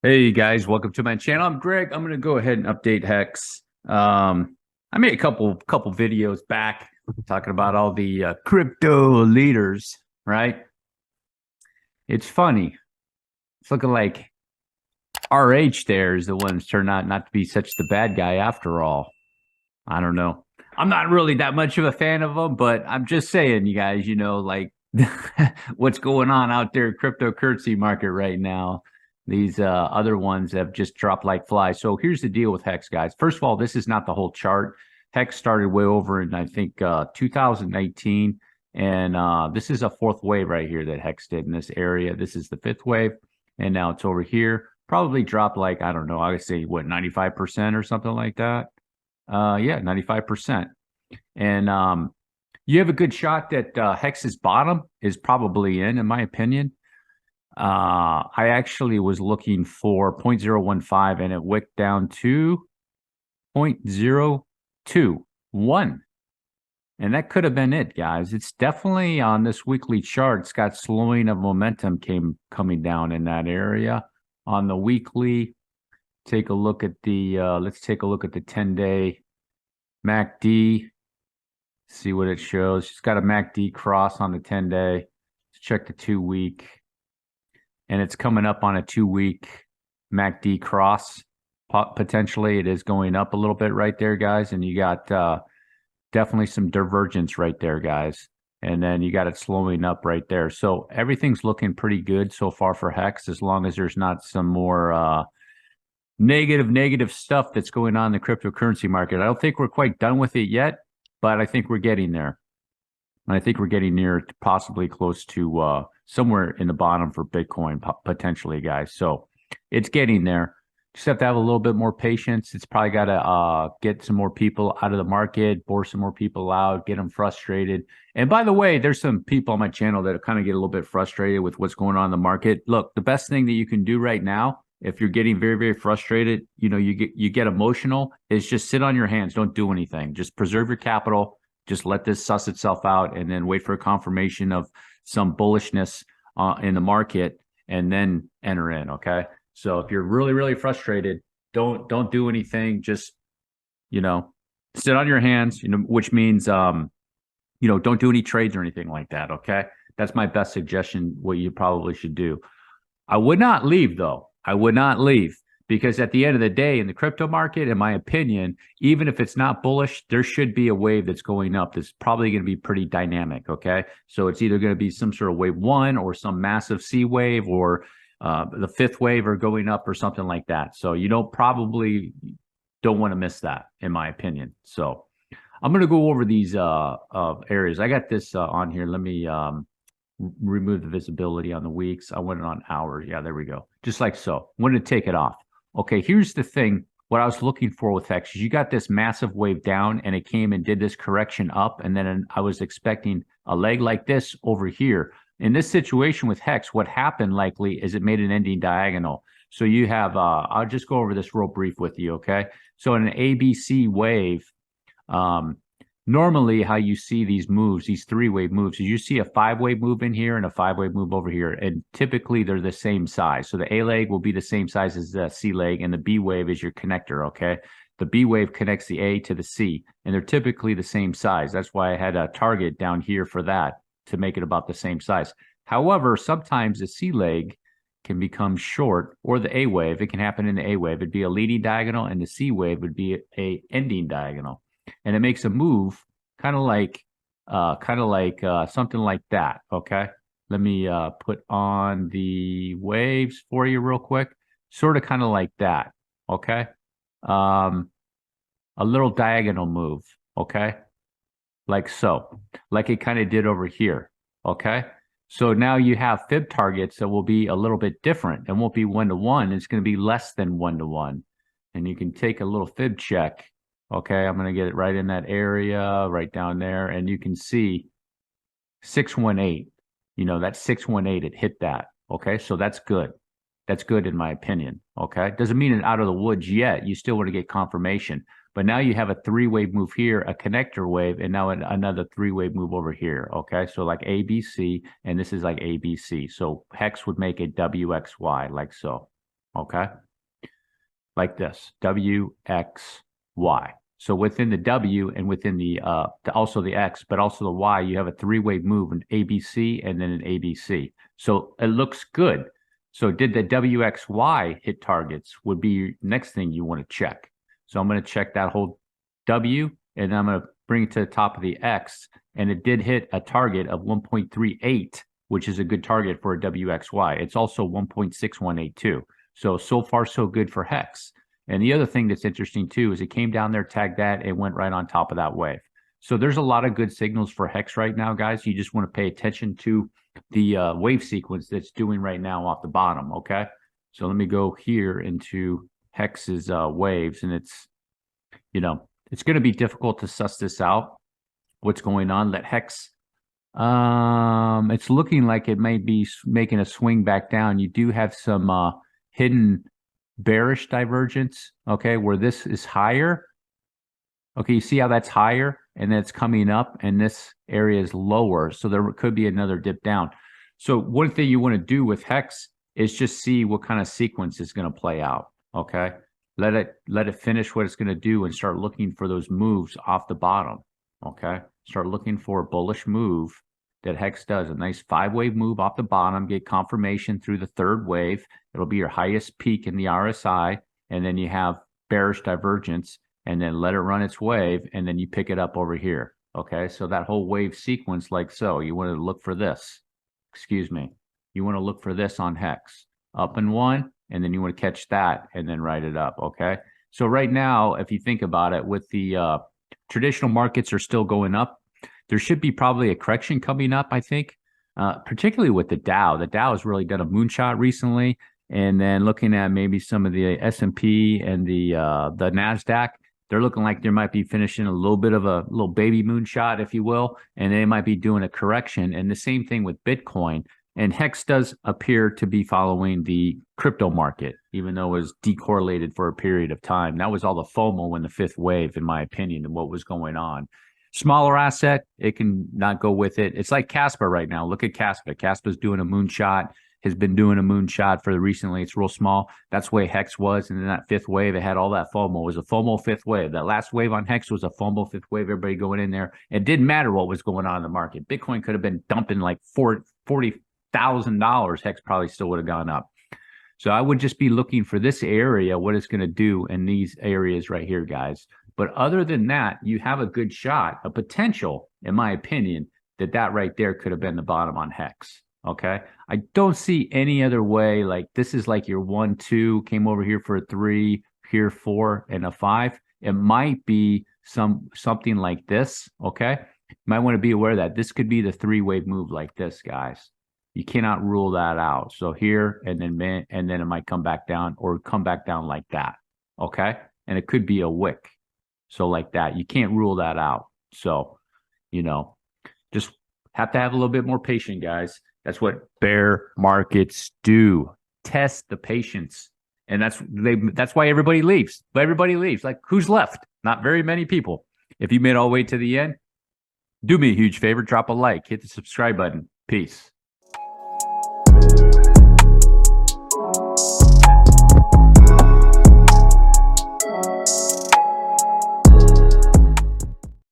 Hey guys, welcome to my channel. I'm Greg. I'm gonna go ahead and update Hex. I made a couple videos back talking about all the crypto leaders, right? It's funny. It's looking like RH there is the one that's turned out not to be such the bad guy after all. I don't know. I'm not really that much of a fan of them, but I'm just saying, you guys, like what's going on out there in cryptocurrency market right now. These other ones have just dropped like flies. So here's the deal with Hex, guys. First of all, this is not the whole chart. Hex started way over in, I think, 2019. And this is a fourth wave right here that Hex did in this area. This is the fifth wave. And now it's over here. Probably dropped like, I don't know, I would say, what, 95% or something like that? Yeah, 95%. And you have a good shot that Hex's bottom is probably in my opinion. I actually was looking for 0.015 and it wicked down to 0.021. And that could have been it, guys. It's definitely on this weekly chart. It's got slowing of momentum coming down in that area. On the weekly, take a look at the let's take a look at the 10-day MACD. See what it shows. It's got a MACD cross on the 10-day. Let's check the 2-week. And it's coming up on a 2-week MACD cross. Potentially, it is going up a little bit right there, guys. And you got definitely some divergence right there, guys. And then you got it slowing up right there. So everything's looking pretty good so far for Hex, as long as there's not some more negative stuff that's going on in the cryptocurrency market. I don't think we're quite done with it yet, but I think we're getting there. And I think we're getting near possibly close to somewhere in the bottom for Bitcoin, potentially, guys. So it's getting there. Just have to have a little bit more patience. It's probably got to get some more people out of the market, bore some more people out, get them frustrated. And by the way, there's some people on my channel that kind of get a little bit frustrated with what's going on in the market. Look, the best thing that you can do right now, if you're getting very frustrated, you get emotional, is just sit on your hands. Don't do anything. Just preserve your capital. Just let this suss itself out, and then wait for a confirmation of some bullishness in the market, and then enter in. Okay. So if you're really frustrated, don't do anything. Just sit on your hands. Which means don't do any trades or anything like that. Okay, that's my best suggestion. What you probably should do. I would not leave though. I would not leave, because at the end of the day, in the crypto market, in my opinion, even if it's not bullish, there should be a wave that's going up that's probably going to be pretty dynamic. Okay. So it's either going to be some sort of wave one, or some massive C wave, or the fifth wave, or going up, or something like that. So you probably don't want to miss that, in my opinion. So I'm going to go over these areas. I got this on here. Let me remove the visibility on the weeks. I went on hours. Yeah, there we go. Just like so. I'm going to take it off. Okay, here's the thing. What I was looking for with Hex is you got this massive wave down, and it came and did this correction up, and then I was expecting a leg like this over here. In this situation with Hex, what happened likely is it made an ending diagonal. So you have, I'll just go over this real brief with you, okay? So in an ABC wave, normally how you see these moves, these three-wave moves, is you see a five-wave move in here and a five-wave move over here, and typically they're the same size. So the A leg will be the same size as the C leg, and the B wave is your connector, okay? The B wave connects the A to the C, and they're typically the same size. That's why I had a target down here for that, to make it about the same size. However, sometimes the C leg can become short, or the A wave. It can happen in the A wave. It'd be a leading diagonal, and the C wave would be a ending diagonal. And it makes a move kind of like something like that. Okay. Let me put on the waves for you real quick. Sort of kind of like that. Okay. A little diagonal move. Okay. Like so. Like it kind of did over here. Okay. So now you have fib targets that will be a little bit different. It won't be 1-to-1. It's going to be less than 1-to-1. And you can take a little fib check. Okay, I'm going to get it right in that area, right down there. And you can see 618. That's 618. It hit that. Okay, so that's good. That's good in my opinion. Okay, doesn't mean it's out of the woods yet. You still want to get confirmation. But now you have a three-wave move here, a connector wave, and now another three-wave move over here. Okay, so like ABC, and this is like ABC. So Hex would make a WXY, like so. okay? Like this, WXY. So within the W and within also the X, but also the Y, you have a three-wave move, an ABC and then an ABC. So it looks good. So did the WXY hit targets would be your next thing you want to check. So I'm going to check that whole W, and I'm going to bring it to the top of the X, and it did hit a target of 1.38, which is a good target for a WXY. It's also 1.6182. So far, so good for Hex. And the other thing that's interesting too is it came down there, tagged that, and went right on top of that wave. So there's a lot of good signals for Hex right now, guys. You just want to pay attention to the wave sequence that's doing right now off the bottom, okay? So let me go here into Hex's waves, and it's, it's going to be difficult to suss this out, what's going on. Let Hex, it's looking like it may be making a swing back down. You do have some hidden bearish divergence, okay, where this is higher. Okay, you see how that's higher and then it's coming up and this area is lower. So there could be another dip down. So one thing you want to do with Hex is just see what kind of sequence is going to play out, okay? Let it finish what it's going to do and start looking for those moves off the bottom, okay? Start looking for a bullish move that Hex does, a nice 5-wave move off the bottom, get confirmation through the 3rd wave. It'll be your highest peak in the RSI, and then you have bearish divergence, and then let it run its wave, and then you pick it up over here, okay? So that whole wave sequence like so, you want to look for this, you want to look for this on Hex, up in one, and then you want to catch that, and then ride it up, okay? So right now, if you think about it, with the traditional markets are still going up, there should be probably a correction coming up, I think, particularly with the Dow. The Dow has really done a moonshot recently, and then looking at maybe some of the S&P and the NASDAQ, they're looking like they might be finishing a little bit of a little baby moonshot, if you will, and they might be doing a correction. And the same thing with Bitcoin. And Hex does appear to be following the crypto market, even though it was decorrelated for a period of time. That was all the FOMO in the 5th wave, in my opinion, and what was going on. Smaller asset, it can not go with it. It's like Casper right now. Look at Casper. Casper's doing a moonshot, has been doing a moonshot for recently. It's real small. That's the way Hex was. And then that 5th wave, it had all that FOMO. It was a FOMO 5th wave. That last wave on Hex was a FOMO 5th wave. Everybody going in there. It didn't matter what was going on in the market. Bitcoin could have been dumping like $40,000. Hex probably still would have gone up. So I would just be looking for this area, what it's going to do in these areas right here, guys. But other than that, you have a good shot, a potential, in my opinion, that right there could have been the bottom on Hex, okay? I don't see any other way. Like, this is like your 1, 2, came over here for a 3, here 4, and a 5. It might be something like this, okay? You might want to be aware that this could be the 3-wave move like this, guys. You cannot rule that out. So here, and then it might come back down, or come back down like that, okay? And it could be a wick. So like that, you can't rule that out. So, just have to have a little bit more patience, guys. That's what bear markets do. Test the patience. And that's why everybody leaves. Everybody leaves. Like, who's left? Not very many people. If you made all the way to the end, do me a huge favor, drop a like, hit the subscribe button. Peace.